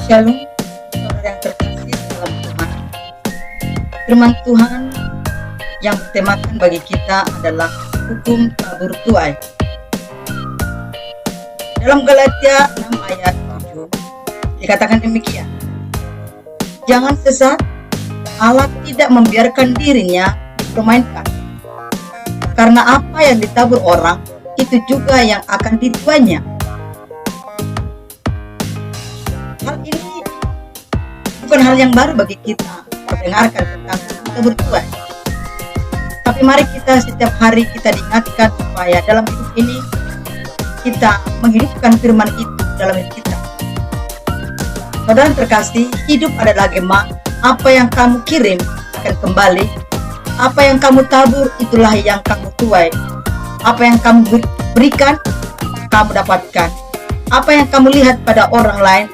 Shalom, saudara yang terkasih dalam Tuhan. Firman Tuhan yang bertemakan bagi kita adalah hukum tabur tuai. Dalam Galatia 6 ayat 7 dikatakan demikian. Jangan sesat, Allah tidak membiarkan dirinya dipermainkan. Karena apa yang ditabur orang, itu juga yang akan dituainya. Hal ini bukan hal yang baru bagi kita mendengarkan tentang tabur tuai. Tapi mari kita setiap hari kita diingatkan supaya dalam hidup ini kita menghidupkan firman itu dalam hidup kita. Saudara terkasih, hidup adalah gema. Apa yang kamu kirim akan kembali. Apa yang kamu tabur itulah yang kamu tuai. Apa yang kamu berikan, kamu dapatkan. Apa yang kamu lihat pada orang lain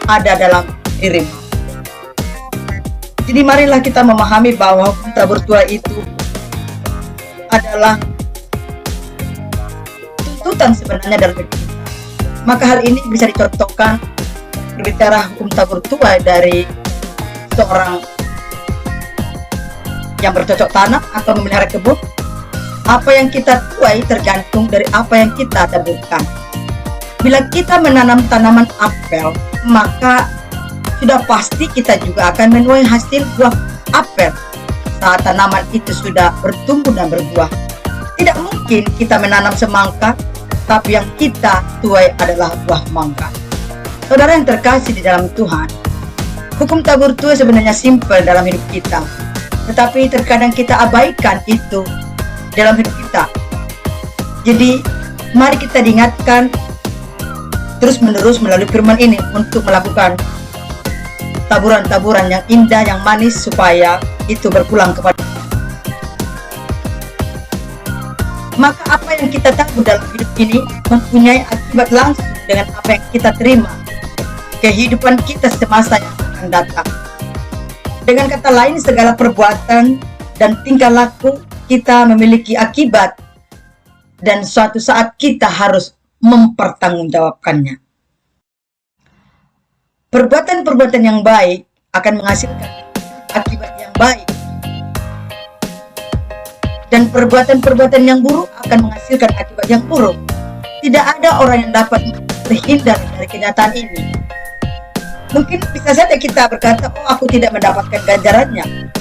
ada dalam dirimu. Jadi marilah kita memahami bahwa hukum tabur tuai itu adalah tuntutan sebenarnya dalam hidup kita. Maka hal ini bisa dicontohkan berbicara hukum tabur tuai dari seorang yang bercocok tanam atau memelihara kebun. Apa yang kita tuai tergantung dari apa yang kita taburkan. Bila kita menanam tanaman apel, maka sudah pasti kita juga akan menuai hasil buah apel saat tanaman itu sudah bertumbuh dan berbuah. Tidak mungkin kita menanam semangka, tapi yang kita tuai adalah buah mangga. Saudara yang terkasih di dalam Tuhan, hukum tabur tuai sebenarnya simpel dalam hidup kita, tetapi terkadang kita abaikan itu dalam hidup kita. Jadi mari kita diingatkan terus-menerus melalui firman ini untuk melakukan taburan-taburan yang indah, yang manis, supaya itu berpulang kepada. Maka apa yang kita tabur dalam hidup ini mempunyai akibat langsung dengan apa yang kita terima kehidupan kita semasa yang akan datang. Dengan kata lain, segala perbuatan dan tingkah laku kita memiliki akibat, dan suatu saat kita harus mempertanggungjawabkannya. Perbuatan-perbuatan yang baik akan menghasilkan akibat yang baik, dan perbuatan-perbuatan yang buruk akan menghasilkan akibat yang buruk. Tidak ada orang yang dapat terhindar dari kenyataan ini. Mungkin bisa saja kita berkata, oh aku tidak mendapatkan ganjarannya.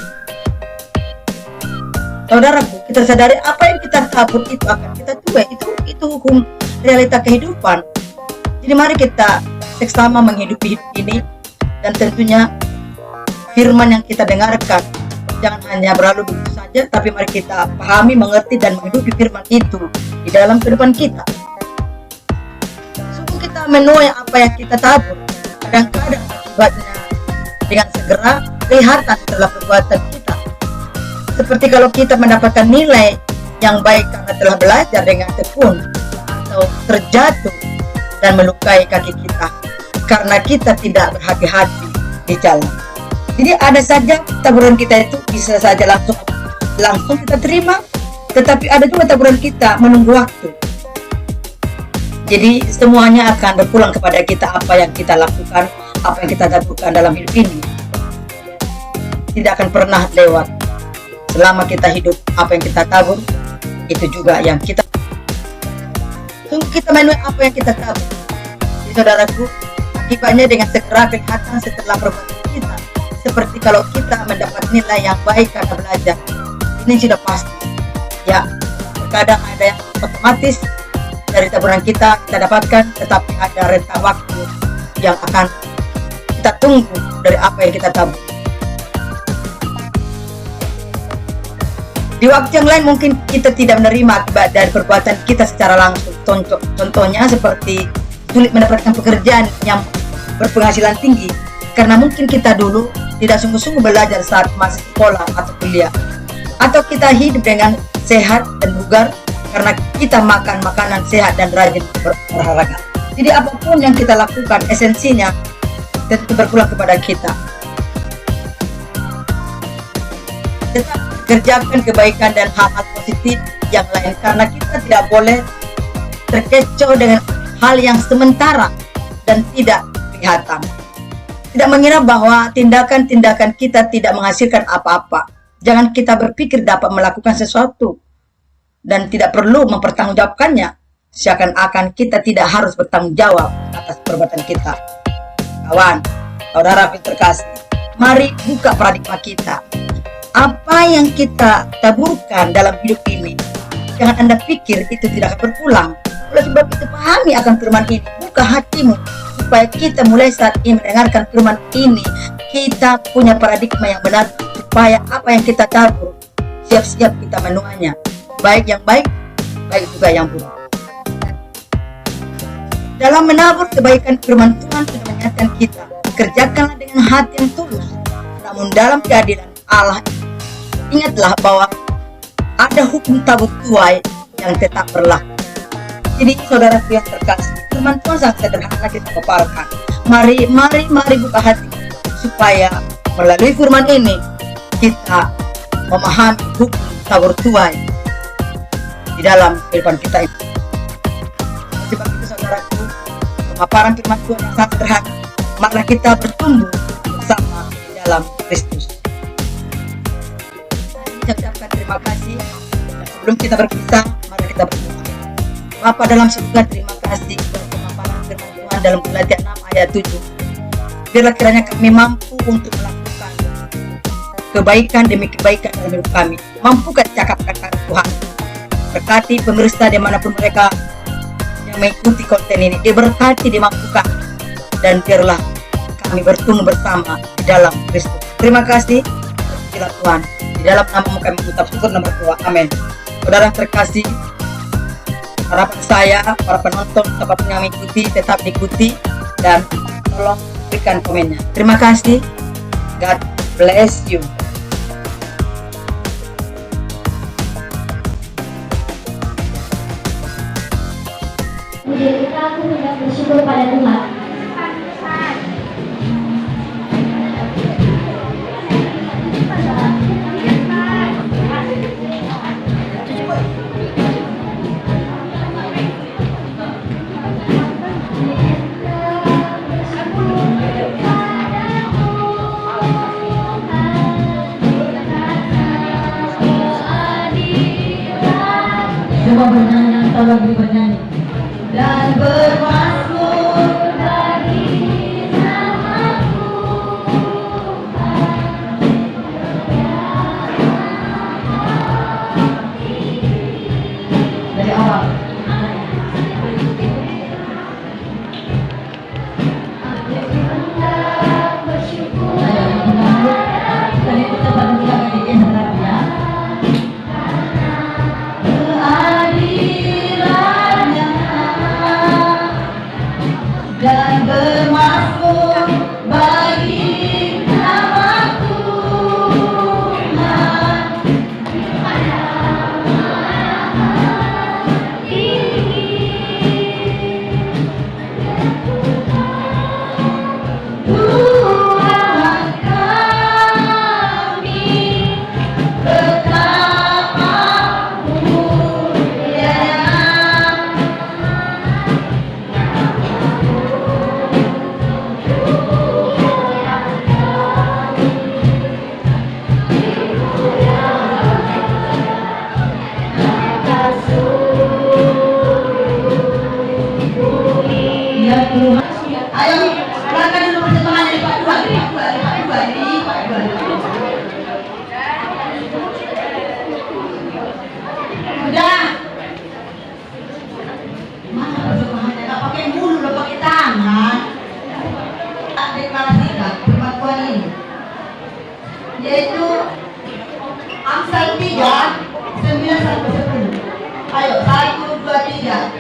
Saudaraku, kita sadari apa yang kita tabur itu akan kita tuai. Itu hukum realita kehidupan. Jadi mari kita seksama menghidupi hidup ini, dan tentunya firman yang kita dengarkan jangan hanya berlalu begitu saja, tapi mari kita pahami, mengerti, dan menghidupi firman itu di dalam kehidupan kita. Sungguh kita menuai apa yang kita tabur. Kadang-kadang akibatnya dengan segera kelihatan setelah perbuatan kita. Seperti kalau kita mendapatkan nilai yang baik karena telah belajar dengan tekun, atau terjatuh dan melukai kaki kita karena kita tidak berhati-hati di jalan. Jadi ada saja taburan kita itu bisa saja langsung kita terima, tetapi ada juga taburan kita menunggu waktu. Jadi semuanya akan berpulang kepada kita, apa yang kita lakukan, apa yang kita taburkan dalam hidup ini tidak akan pernah lewat. Selama kita hidup, apa yang kita tabur itu juga yang kita. Sungguh kita menuai apa yang kita tabur. Jadi saudaraku, akibatnya dengan segera kelihatan setelah perbuatan kita. Seperti kalau kita mendapat nilai yang baik karena belajar, ini sudah pasti. Ya, terkadang ada yang otomatis dari taburan kita dapatkan, tetapi ada rentang waktu yang akan kita tunggu dari apa yang kita tabur. Di waktu yang lain mungkin kita tidak menerima akibat dari perbuatan kita secara langsung. Contohnya seperti sulit mendapatkan pekerjaan yang berpenghasilan tinggi, karena mungkin kita dulu tidak sungguh-sungguh belajar saat masih sekolah atau kuliah. Atau kita hidup dengan sehat dan bugar karena kita makan makanan sehat dan rajin berolahraga. Jadi apapun yang kita lakukan, esensinya tentu berpulang kepada kita. Tetap kerjakan kebaikan dan hal-hal positif yang lain, karena kita tidak boleh terkecoh dengan hal yang sementara dan tidak kelihatan. Tidak mengira bahwa tindakan-tindakan kita tidak menghasilkan apa-apa. Jangan kita berpikir dapat melakukan sesuatu dan tidak perlu mempertanggungjawabkannya. Seakan-akan kita tidak harus bertanggung jawab atas perbuatan kita. Kawan, saudara terkasih, mari buka paradigma kita. Apa yang kita taburkan dalam hidup ini, jangan Anda pikir itu tidak akan berulang. Oleh sebab itu, pahami akan firman ini. Buka hatimu supaya kita mulai saat ini mendengarkan firman ini, kita punya paradigma yang benar, supaya apa yang kita tabur siap-siap kita menuainya, baik yang baik, baik juga yang buruk. Dalam menabur kebaikan, firman Tuhan sudah mengingatkan kita, kerjakanlah dengan hati yang tulus, namun dalam keadilan Allah. Ingatlah bahwa ada hukum tabur tuai yang tetap berlaku. Jadi saudara yang terkasih, firman Tuhan sangat sederhana kita paparkan. Mari buka hati supaya melalui firman ini kita memahami hukum tabur tuai di dalam kehidupan kita ini. Sebab itu saudaraku, pemaparan firman Tuhan yang sangat sederhana, marilah kita bertumbuh bersama di dalam Kristus. Saya ucapkan terima kasih. Dan sebelum kita berpisah, mari kita berdoa. Bapa dalam surga, terima kasih untuk pemaparan firman Tuhan dalam Galatia 6 ayat 7. Biarlah kiranya kami mampu untuk melakukan kebaikan demi kebaikan dalam hidup kami. Mampukan cakap-cakap Tuhan. Berkati pemirsa dimanapun mereka yang mengikuti konten ini, diberkati, dimampukan, dan biarlah kami bertumbuh bersama di dalam Kristus. Terima kasih, terima Tuhan. Di dalam nama-Mu kami mengucap syukur dan berdoa. Amin. Saudara terkasih, harapan saya, para penonton, siapapun yang mengikuti, tetap diikuti dan tolong berikan komennya. Terima kasih. God bless you. Jadi aku hendak bersyukur pada Tuhan. Coba bernyanyi, atau lagi bernyanyi dan bermasmur bagi namamu. Dari awal. Dan bermasmur bagi namaku, Tuhan kami betapa mulianya. Ayo, silakan dulu pertemuannya Pak Dua. Udah. Mana pertemuannya? Gak pakai mulut, udah pakai tangan. Deklarasikan firman Tuhan ini, yaitu Amsal 3:9-10. Ayo, 1, 2, 3.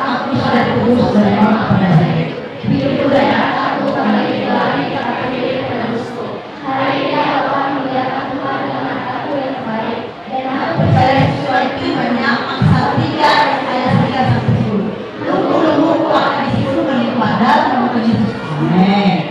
Aku sudah kudus dari Allah pada saya. Hidupku dan aku kembali lagi kepada diri penebusku. Hari ini aku akan melihat Tuhan dengan aku yang baik, dan aku percaya sesuai firman-Nya. Amsal 3:9-10. Lumpuh-lumpuhku akan disitu berlimpah dalam nama Yesus. Amin.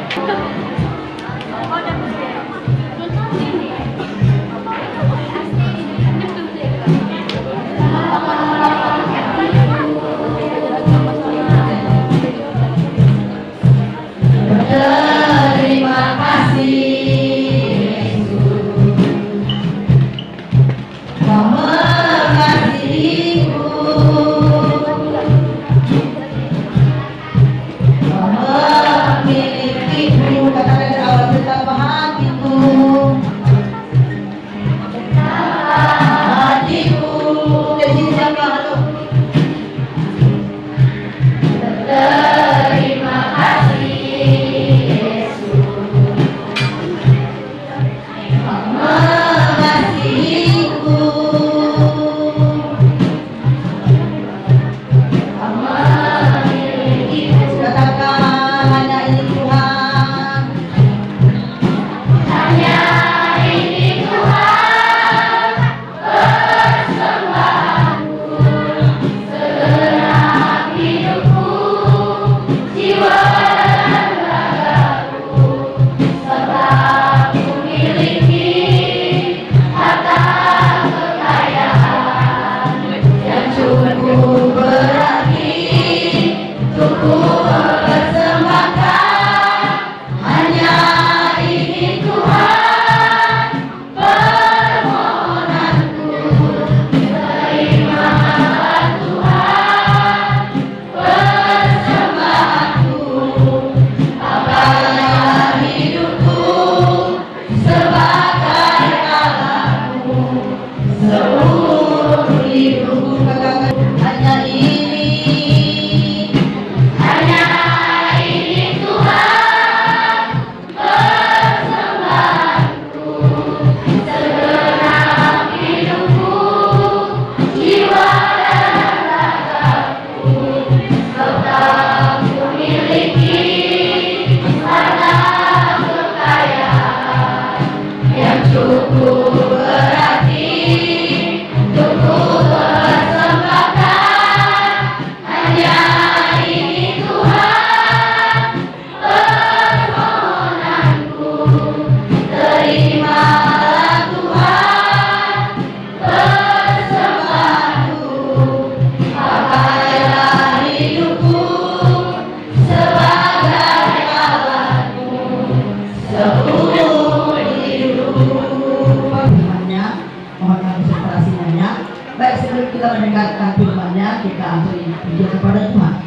kita mendengarkan firman-Nya, kita beri pujian kepada Tuhan.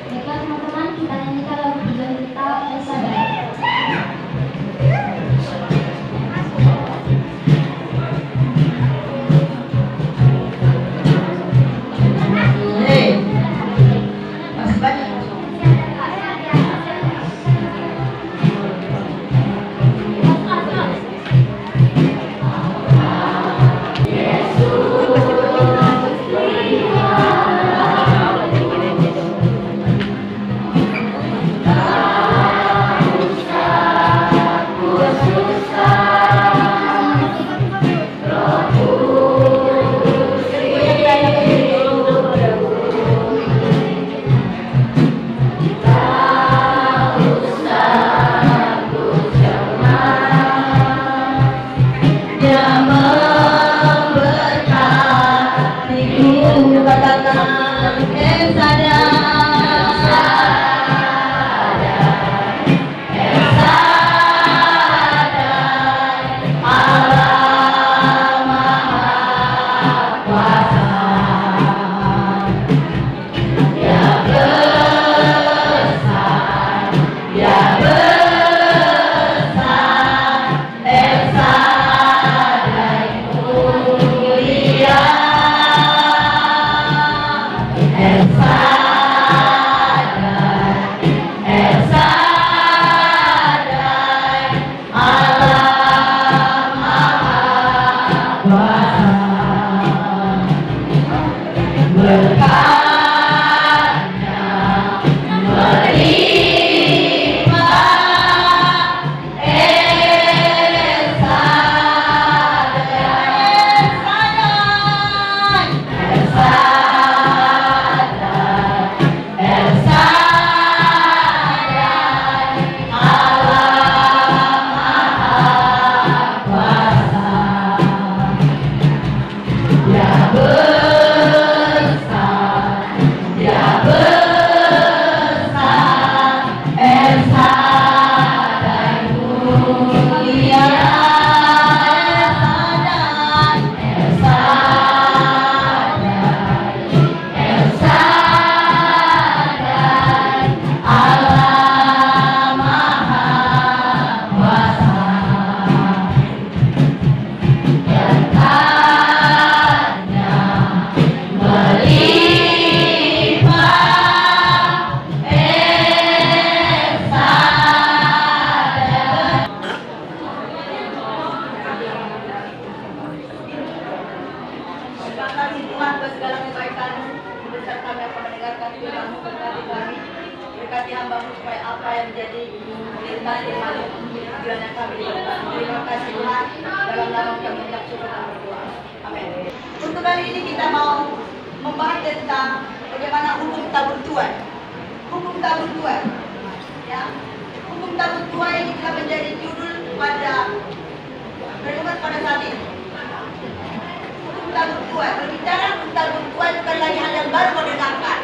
Baiklah teman-teman, kita nyanyikan lagu pujian kita Elsadai. Masih banyak. Berkati hamba-Mu supaya apa yang menjadi firman-Mu kiranya kami diberkati. Terima kasih Tuhan, dalam nama kami mengucap syukur dan berdoa. Amin. Untuk kali ini kita mau membahas tentang bagaimana hukum tabur tuai. Hukum tabur tuai. Ya. Hukum tabur tuai ini telah menjadi judul pada renungan pada saat ini. Hukum tabur tuai. Berbicara hukum tabur tuai bukan lagi hal yang baru mendengarkan.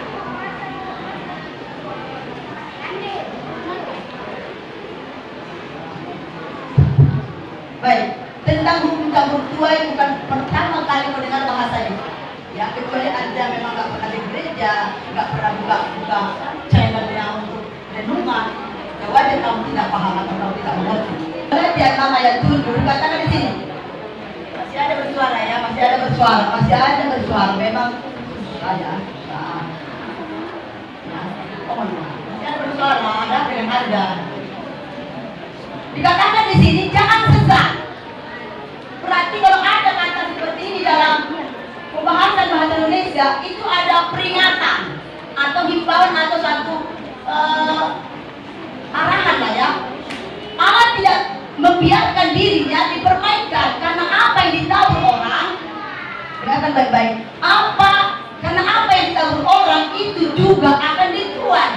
Baik, tentang hukum tabur tuai bukan pertama kali mendengar bahasa ini. Ya, kecuali Anda memang nggak pernah di gereja, nggak pernah buka channelnya untuk renungan, ya wajar kamu tidak paham atau kamu tidak mengerti. Perhatian nama yang 7 katakan di sini. Masih ada bersuara ya, masih ada bersuara. Memang saya. Masih ada bersuara, ada dengan Anda. Dikatakan di sini jangan sesat. Berarti kalau ada kata seperti ini dalam pembahasan bahasa Indonesia itu ada peringatan atau himbauan atau satu arahan lah ya. Allah tidak membiarkan dirinya dipermainkan karena apa yang ditabur orang. Dengarkan baik-baik. Karena apa yang ditabur orang itu juga akan dituai.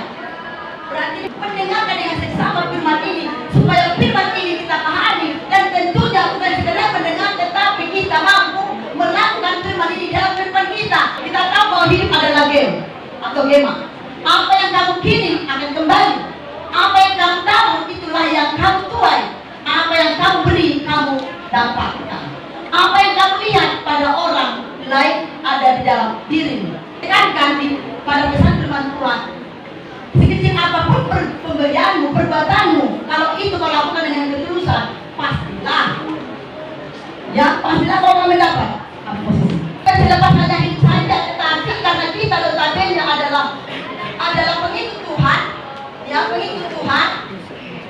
Berarti mendengarkan dengan seksama firman ini supaya firman ini kita pahami dan tentunya bukan sekedar mendengar tetapi kita mampu melakukan firman ini dalam firman kita. Kita tahu bahwa hidup adalah game atau gema. Apa yang kamu kirim akan kembali. Apa yang kamu tabur itulah yang kamu tuai. Apa yang kamu beri kamu dapatkan. Apa yang kamu lihat pada orang lain ada Ya, begitu Tuhan.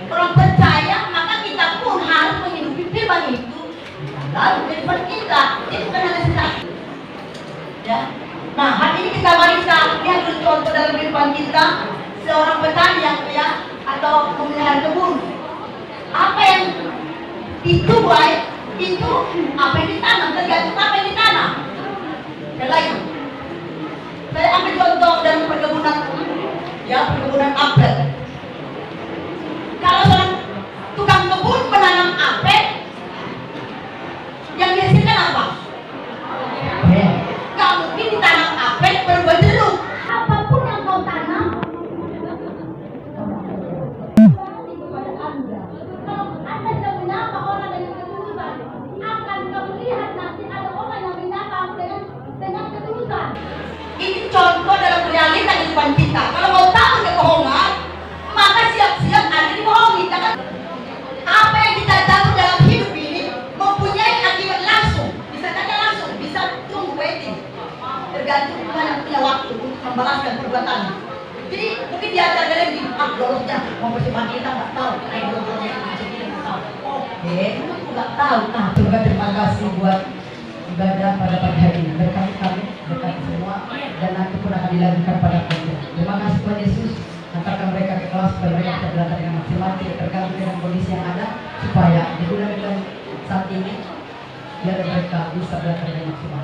Orang percaya, maka kita pun harus menghidupi firman itu. Lalu firman kita, itu bukan hanya kita. Ya. Nah, hari ini kita mari kita lihat dulu contoh dalam kehidupan kita. Seorang petani yang atau pemelihara kebun. Apa yang dituai itu apa yang ditanam, tergantung apa yang ditanam. Dan lain. Saya ambil contoh dari perkebunan, ya perkebunan apel. Kalau seorang tukang kebun menanam apel, yang dihasilkan apa? Gak mungkin ditanam apel berbuah jeruk. Apapun yang kau tanam, kepada Anda. Kalau Anda tidak menyapa orang dengan ketulusan, akan kamu lihat nanti ada orang yang menyapa dengan ketulusan. Ini contoh dalam realita kehidupan kita. Kalau mau tahu kebohongan, maka siap-siap Anda dibohongi. Karena apa yang kita tahu dalam hidup ini mempunyai akibat langsung. Bisa saja langsung, bisa tunggu waiting. Tergantung Tuhan yang punya waktu untuk membalaskan perbuatannya. Jadi mungkin di antara kalian di lolosnya mau persembahan kita nggak tahu. Oke, nggak tahu. Nah, juga terima kasih buat ibadah pada pagi hari ini. Berkati kami, berkati semua, dan nanti pun akan dilanjutkan pada kuliah. Terima kasih Tuhan Yesus. Antarkan mereka ke kelas supaya mereka bisa belajar dengan maksimal, tidak tergantung dengan kondisi yang ada, supaya di bulan saat ini biar mereka bisa belajar dengan maksimal.